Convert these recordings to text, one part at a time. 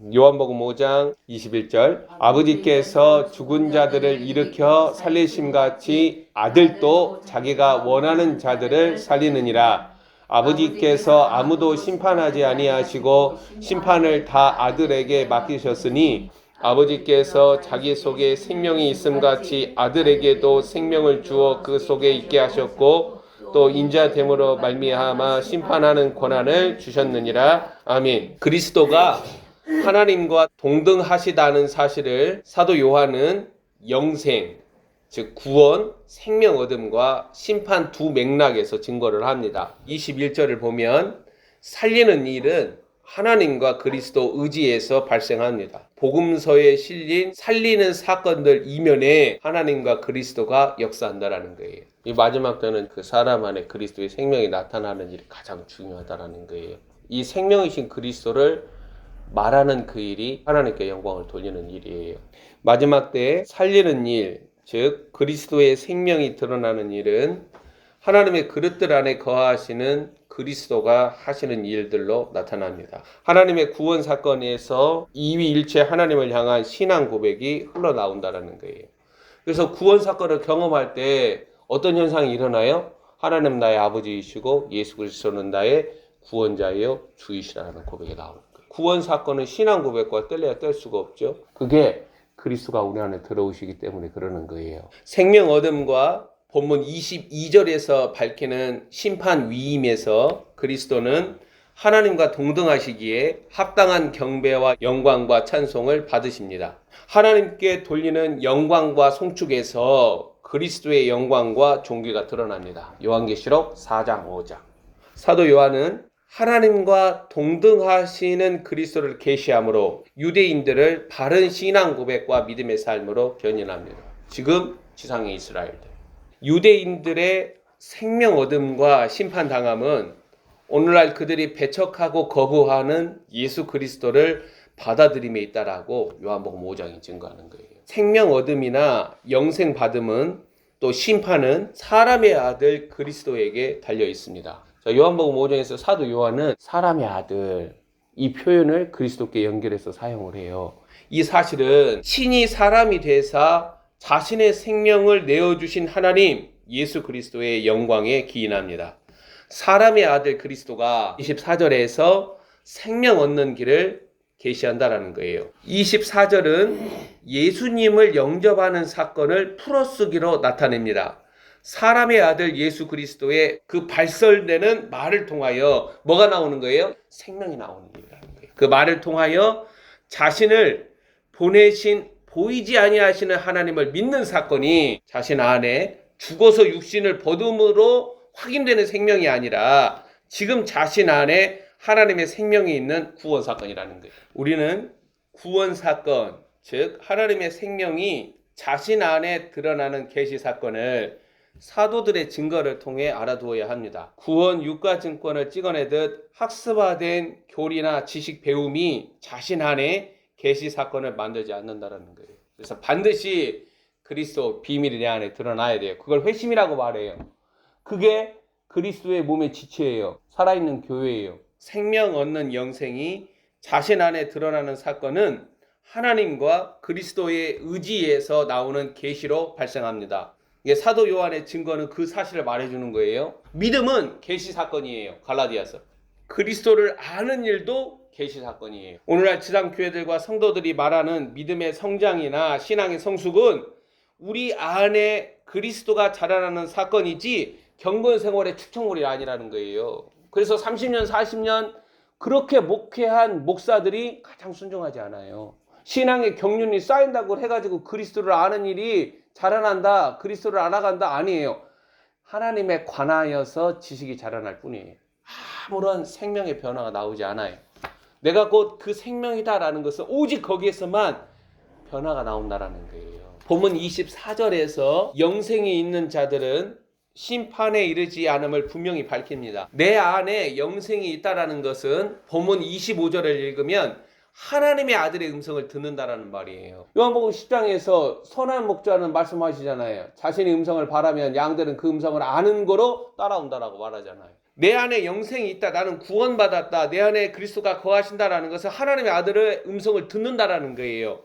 요한복음 5장 21절 아버지께서 죽은 자들을 일으켜 살리심같이 아들도 자기가 원하는 자들을 살리느니라. 아버지께서 아무도 심판하지 아니하시고 심판을 다 아들에게 맡기셨으니 아버지께서 자기 속에 생명이 있음같이 아들에게도 생명을 주어 그 속에 있게 하셨고 또 인자됨으로 말미암아 심판하는 권한을 주셨느니라. 아멘. 그리스도가 하나님과 동등하시다는 사실을 사도 요한은 영생, 즉 구원, 생명 얻음과 심판 두 맥락에서 증거를 합니다. 21절을 보면 살리는 일은 하나님과 그리스도 의지에서 발생합니다. 복음서에 실린 살리는 사건들 이면에 하나님과 그리스도가 역사한다라는 거예요. 이 마지막 때는 그 사람 안에 그리스도의 생명이 나타나는 일이 가장 중요하다라는 거예요. 이 생명이신 그리스도를 말하는 그 일이 하나님께 영광을 돌리는 일이에요. 마지막 때에 살리는 일, 즉 그리스도의 생명이 드러나는 일은 하나님의 그릇들 안에 거하시는 그리스도가 하시는 일들로 나타납니다. 하나님의 구원 사건에서 이위일체 하나님을 향한 신앙 고백이 흘러나온다는 거예요. 그래서 구원 사건을 경험할 때 어떤 현상이 일어나요? 하나님 나의 아버지이시고 예수 그리스도는 나의 구원자여 주이시라는 고백이 나오는 거예요. 구원 사건은 신앙 고백과 뗄래야 뗄 수가 없죠. 그게 그리스도가 우리 안에 들어오시기 때문에 그러는 거예요. 생명 얻음과 본문 22절에서 밝히는 심판 위임에서 그리스도는 하나님과 동등하시기에 합당한 경배와 영광과 찬송을 받으십니다. 하나님께 돌리는 영광과 송축에서 그리스도의 영광과 존귀가 드러납니다. 요한계시록 4장 5장. 사도 요한은 하나님과 동등하시는 그리스도를 계시함으로 유대인들을 바른 신앙 고백과 믿음의 삶으로 견인합니다. 지금 지상의 이스라엘들. 유대인들의 생명 얻음과 심판당함은 오늘날 그들이 배척하고 거부하는 예수 그리스도를 받아들임에 있다라고 요한복음 5장이 증거하는 거예요. 생명 얻음이나 영생 받음은 또 심판은 사람의 아들 그리스도에게 달려 있습니다. 요한복음 5장에서 사도 요한은 사람의 아들 이 표현을 그리스도께 연결해서 사용을 해요. 이 사실은 신이 사람이 되사 자신의 생명을 내어주신 하나님 예수 그리스도의 영광에 기인합니다. 사람의 아들 그리스도가 24절에서 생명 얻는 길을 계시한다라는 거예요. 24절은 예수님을 영접하는 사건을 풀어쓰기로 나타냅니다. 사람의 아들 예수 그리스도의 그 발설되는 말을 통하여 뭐가 나오는 거예요? 생명이 나오는 일이라는 거예요. 그 말을 통하여 자신을 보내신 보이지 아니하시는 하나님을 믿는 사건이 자신 안에 죽어서 육신을 벗음으로 확인되는 생명이 아니라 지금 자신 안에 하나님의 생명이 있는 구원 사건이라는 거예요. 우리는 구원 사건, 즉 하나님의 생명이 자신 안에 드러나는 계시 사건을 사도들의 증거를 통해 알아두어야 합니다. 구원 유가증권을 찍어내듯 학습화된 교리나 지식 배움이 자신 안에 계시 사건을 만들지 않는다는 거예요. 그래서 반드시 그리스도 비밀이 내 안에 드러나야 돼요. 그걸 회심이라고 말해요. 그게 그리스도의 몸의 지체예요. 살아있는 교회예요. 생명 얻는 영생이 자신 안에 드러나는 사건은 하나님과 그리스도의 의지에서 나오는 계시로 발생합니다. 사도 요한의 증거는 그 사실을 말해주는 거예요. 믿음은 계시 사건이에요. 갈라디아서. 그리스도를 아는 일도 계시 사건이에요. 오늘날 지상 교회들과 성도들이 말하는 믿음의 성장이나 신앙의 성숙은 우리 안에 그리스도가 자라나는 사건이지 경건 생활의 축적물이 아니라는 거예요. 그래서 30년, 40년 그렇게 목회한 목사들이 가장 순종하지 않아요. 신앙의 경륜이 쌓인다고 해가지고 그리스도를 아는 일이 자라난다, 그리스도를 알아간다 아니에요. 하나님에 관하여서 지식이 자라날 뿐이에요. 아무런 생명의 변화가 나오지 않아요. 내가 곧 그 생명이다라는 것은 오직 거기에서만 변화가 나온다라는 거예요. 본문 24절에서 영생이 있는 자들은 심판에 이르지 않음을 분명히 밝힙니다. 내 안에 영생이 있다라는 것은 본문 25절을 읽으면 하나님의 아들의 음성을 듣는다라는 말이에요. 요한복음 10장에서 선한 목자는 말씀하시잖아요. 자신의 음성을 바라면 양들은 그 음성을 아는 거로 따라온다라고 말하잖아요. 내 안에 영생이 있다, 나는 구원받았다, 내 안에 그리스도가 거하신다라는 것은 하나님의 아들의 음성을 듣는다라는 거예요.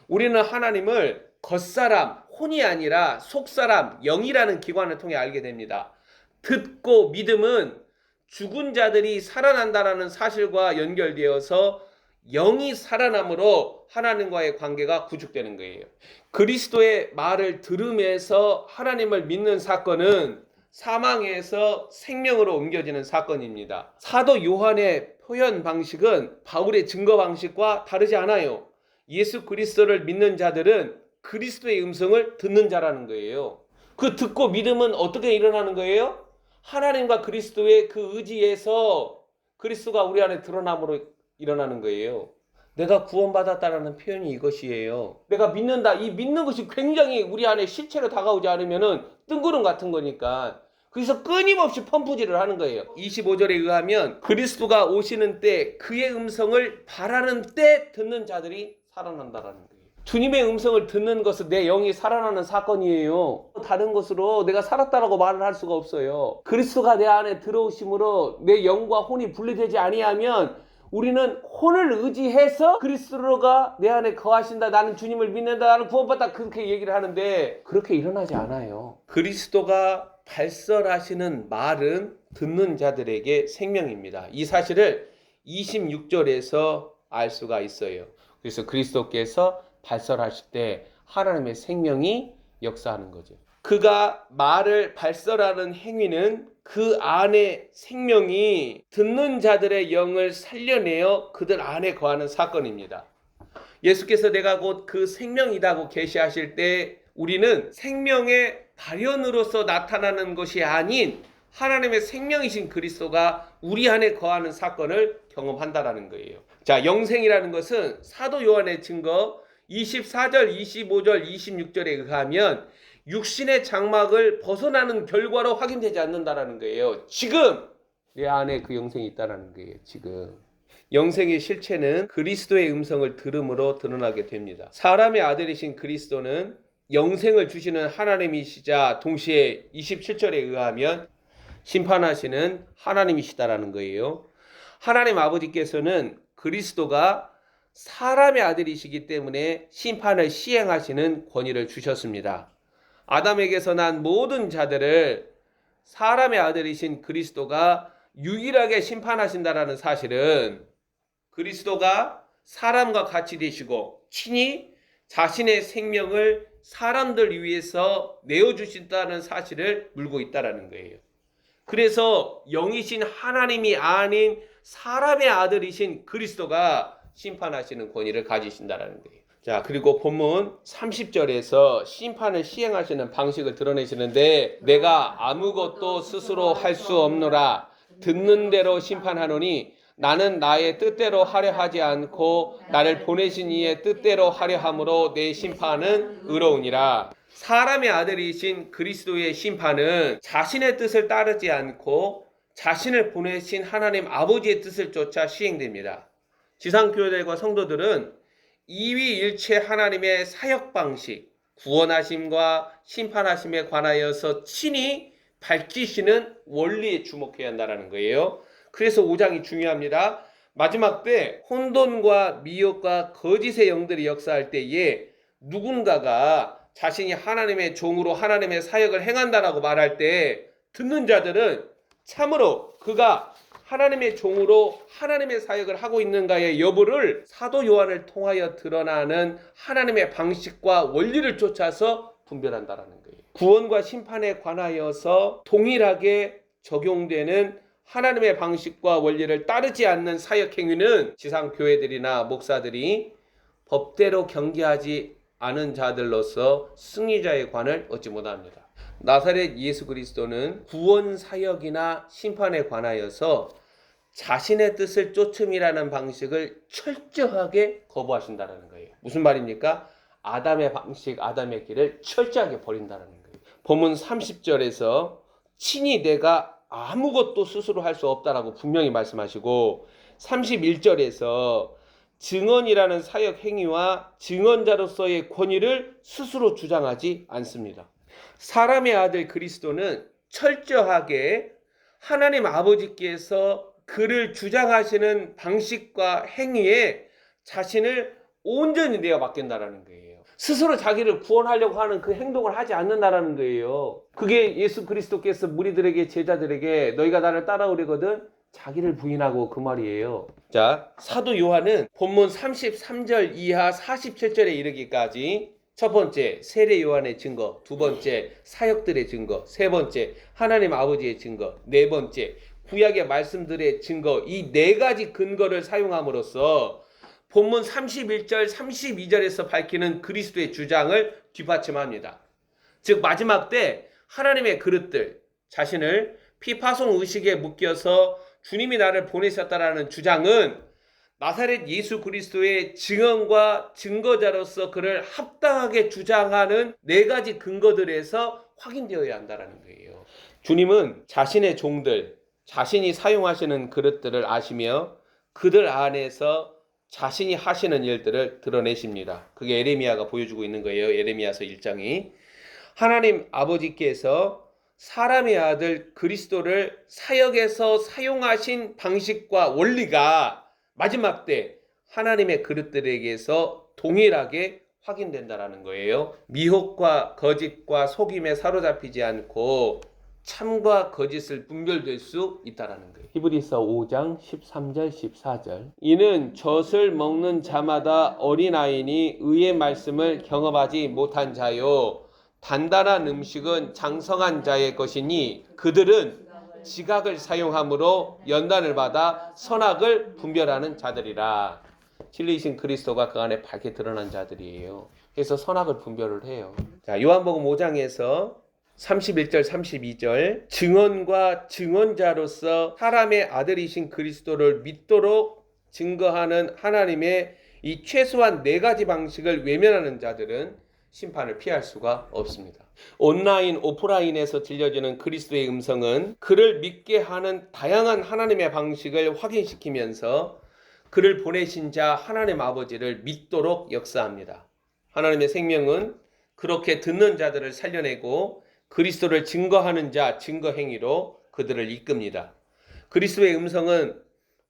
우리는 하나님을 겉사람, 혼이 아니라 속사람, 영이라는 기관을 통해 알게 됩니다. 듣고 믿음은 죽은 자들이 살아난다라는 사실과 연결되어서 영이 살아남으로 하나님과의 관계가 구축되는 거예요. 그리스도의 말을 들으면서 하나님을 믿는 사건은 사망에서 생명으로 옮겨지는 사건입니다. 사도 요한의 표현 방식은 바울의 증거 방식과 다르지 않아요. 예수 그리스도를 믿는 자들은 그리스도의 음성을 듣는 자라는 거예요. 그 듣고 믿음은 어떻게 일어나는 거예요? 하나님과 그리스도의 그 의지에서 그리스도가 우리 안에 드러남으로 일어나는 거예요. 내가 구원받았다라는 표현이 이것이에요. 내가 믿는다. 이 믿는 것이 굉장히 우리 안에 실체로 다가오지 않으면은 뜬구름 같은 거니까. 그래서 끊임없이 펌프질을 하는 거예요. 25절에 의하면 그리스도가 오시는 때 그의 음성을 바라는 때 듣는 자들이 살아난다라는 거예요. 주님의 음성을 듣는 것은 내 영이 살아나는 사건이에요. 다른 것으로 내가 살았다라고 말을 할 수가 없어요. 그리스도가 내 안에 들어오심으로 내 영과 혼이 분리되지 아니하면 우리는 혼을 의지해서 그리스도가 내 안에 거하신다, 나는 주님을 믿는다, 나는 구원받다, 그렇게 얘기를 하는데 그렇게 일어나지 않아요. 그리스도가 발설하시는 말은 듣는 자들에게 생명입니다. 이 사실을 26절에서 알 수가 있어요. 그래서 그리스도께서 발설하실 때 하나님의 생명이 역사하는 거죠. 그가 말을 발설하는 행위는 그 안에 생명이 듣는 자들의 영을 살려내어 그들 안에 거하는 사건입니다. 예수께서 내가 곧 그 생명이다고 계시하실 때 우리는 생명의 발현으로서 나타나는 것이 아닌 하나님의 생명이신 그리스도가 우리 안에 거하는 사건을 경험한다라는 거예요. 자, 영생이라는 것은 사도 요한의 증거 24절, 25절, 26절에 의하면 육신의 장막을 벗어나는 결과로 확인되지 않는다라는 거예요. 지금 내 안에 그 영생이 있다라는 거예요. 지금 영생의 실체는 그리스도의 음성을 들음으로 드러나게 됩니다. 사람의 아들이신 그리스도는 영생을 주시는 하나님이시자 동시에 27절에 의하면 심판하시는 하나님이시다라는 거예요. 하나님 아버지께서는 그리스도가 사람의 아들이시기 때문에 심판을 시행하시는 권위를 주셨습니다. 아담에게서 난 모든 자들을 사람의 아들이신 그리스도가 유일하게 심판하신다라는 사실은 그리스도가 사람과 같이 되시고 친히 자신의 생명을 사람들 위해서 내어주신다는 사실을 물고 있다는 거예요. 그래서 영이신 하나님이 아닌 사람의 아들이신 그리스도가 심판하시는 권위를 가지신다는 거예요. 자, 그리고 본문 30절에서 심판을 시행하시는 방식을 드러내시는데 내가 아무것도 스스로 할 수 없노라 듣는 대로 심판하노니 나는 나의 뜻대로 하려 하지 않고 나를 보내신 이의 뜻대로 하려 함으로 내 심판은 의로우니라. 사람의 아들이신 그리스도의 심판은 자신의 뜻을 따르지 않고 자신을 보내신 하나님 아버지의 뜻을 쫓아 시행됩니다. 지상교회들과 성도들은 이위일체 하나님의 사역 방식, 구원하심과 심판하심에 관하여서 친히 밝히시는 원리에 주목해야 한다는 거예요. 그래서 5장이 중요합니다. 마지막 때 혼돈과 미혹과 거짓의 영들이 역사할 때에 누군가가 자신이 하나님의 종으로 하나님의 사역을 행한다라고 말할 때 듣는 자들은 참으로 그가 하나님의 종으로 하나님의 사역을 하고 있는가의 여부를 사도 요한을 통하여 드러나는 하나님의 방식과 원리를 쫓아서 분별한다는 거예요. 구원과 심판에 관하여서 동일하게 적용되는 하나님의 방식과 원리를 따르지 않는 사역 행위는 지상교회들이나 목사들이 법대로 경계하지 않은 자들로서 승리자의 관을 얻지 못합니다. 나사렛 예수 그리스도는 구원 사역이나 심판에 관하여서 자신의 뜻을 쫓음이라는 방식을 철저하게 거부하신다는 거예요. 무슨 말입니까? 아담의 방식, 아담의 길을 철저하게 버린다는 거예요. 본문 30절에서 친히 내가 아무것도 스스로 할 수 없다라고 분명히 말씀하시고 31절에서 증언이라는 사역 행위와 증언자로서의 권위를 스스로 주장하지 않습니다. 사람의 아들 그리스도는 철저하게 하나님 아버지께서 그를 주장하시는 방식과 행위에 자신을 온전히 내어 맡긴다라는 거예요. 스스로 자기를 구원하려고 하는 그 행동을 하지 않는다라는 거예요. 그게 예수 그리스도께서 무리들에게, 제자들에게 너희가 나를 따라오려거든 자기를 부인하고 그 말이에요. 자, 사도 요한은 본문 33절 이하 47절에 이르기까지 첫 번째 세례 요한의 증거, 두 번째 사역들의 증거, 세 번째 하나님 아버지의 증거, 네 번째 구약의 말씀들의 증거, 이 네 가지 근거를 사용함으로써 본문 31절, 32절에서 밝히는 그리스도의 주장을 뒷받침합니다. 즉 마지막 때 하나님의 그릇들, 자신을 피파송 의식에 묶여서 주님이 나를 보내셨다라는 주장은 나사렛 예수 그리스도의 증언과 증거자로서 그를 합당하게 주장하는 네 가지 근거들에서 확인되어야 한다는 거예요. 주님은 자신의 종들, 자신이 사용하시는 그릇들을 아시며 그들 안에서 자신이 하시는 일들을 드러내십니다. 그게 에레미야가 보여주고 있는 거예요. 에레미야서 1장이. 하나님 아버지께서 사람의 아들 그리스도를 사역에서 사용하신 방식과 원리가 마지막 때 하나님의 그릇들에게서 동일하게 확인된다라는 거예요. 미혹과 거짓과 속임에 사로잡히지 않고 참과 거짓을 분별될 수 있다라는 거예요. 히브리서 5장 13절 14절. 이는 젖을 먹는 자마다 어린아이니 의의 말씀을 경험하지 못한 자요 단단한 음식은 장성한 자의 것이니 그들은 지각을 사용함으로 연단을 받아 선악을 분별하는 자들이라. 진리이신 그리스도가 그 안에 밝게 드러난 자들이에요. 그래서 선악을 분별을 해요. 자, 요한복음 5장에서 31절 32절 증언과 증언자로서 사람의 아들이신 그리스도를 믿도록 증거하는 하나님의 이 최소한 네 가지 방식을 외면하는 자들은 심판을 피할 수가 없습니다. 온라인, 오프라인에서 들려지는 그리스도의 음성은 그를 믿게 하는 다양한 하나님의 방식을 확인시키면서 그를 보내신 자 하나님 아버지를 믿도록 역사합니다. 하나님의 생명은 그렇게 듣는 자들을 살려내고 그리스도를 증거하는 자 증거 행위로 그들을 이끕니다. 그리스도의 음성은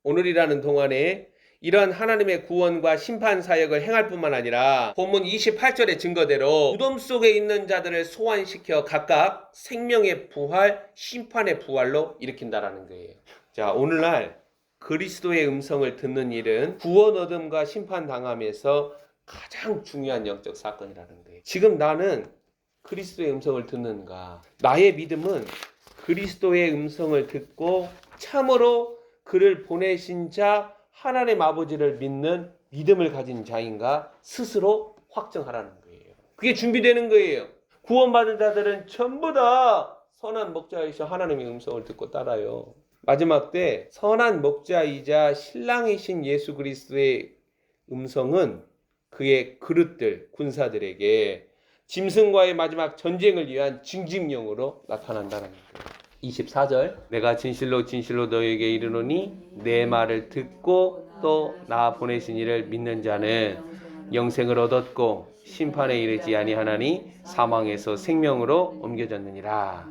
오늘이라는 동안에 이러한 하나님의 구원과 심판 사역을 행할 뿐만 아니라 본문 28절의 증거대로 무덤 속에 있는 자들을 소환시켜 각각 생명의 부활, 심판의 부활로 일으킨다라는 거예요. 자, 오늘날 그리스도의 음성을 듣는 일은 구원 얻음과 심판 당함에서 가장 중요한 영적 사건이라는 거예요. 지금 나는 그리스도의 음성을 듣는가? 나의 믿음은 그리스도의 음성을 듣고 참으로 그를 보내신 자 하나님 아버지를 믿는 믿음을 가진 자인가 스스로 확정하라는 거예요. 그게 준비되는 거예요. 구원받은 자들은 전부 다 선한 목자이셔 하나님의 음성을 듣고 따라요. 마지막 때 선한 목자이자 신랑이신 예수 그리스도의 음성은 그의 그릇들, 군사들에게 짐승과의 마지막 전쟁을 위한 징징령으로 나타난다는 거예요. 24절 내가 진실로 진실로 너에게 이르노니 내 말을 듣고 또 나 보내신 이를 믿는 자는 영생을 얻었고 심판에 이르지 아니하나니 사망에서 생명으로 옮겨졌느니라.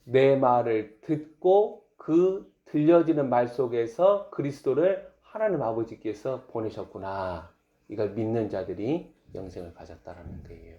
내 말을 듣고 그 들려지는 말 속에서 그리스도를 하나님 아버지께서 보내셨구나. 이걸 믿는 자들이 영생을 가졌다라는 거예요.